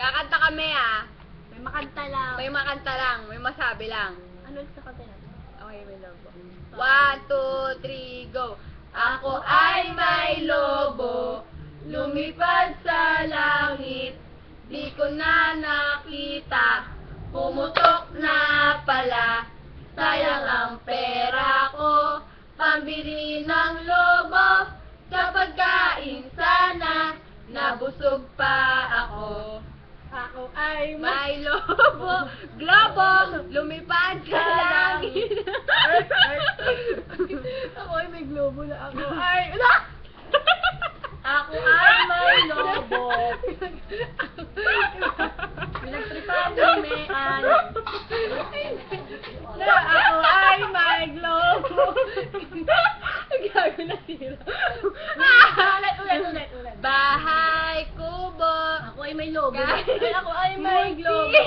Kakanta kami ah. May makanta lang. May makanta lang, may masabi lang. Ano ulit sa kanta natin? Okay, may lobo. 1, 2, 3, go! Ako ay may lobo, lumipad sa langit, di ko na nakita, pumutok na pala, sayang ang pera ko, pambili ng lobo, sa pagkain sana, nabusog pa ako. Ako ay May lobo, globo, lumipad sa langit. Ako ay may globo na ako. Ay, Ako ay may lobo. Pinagtripan ni Mean. Na ako ay may globo. Gago na sila. Ulit. Bahay kubo. Ako ay may lobo. Guys. Ay, ako ay may Munti. globo.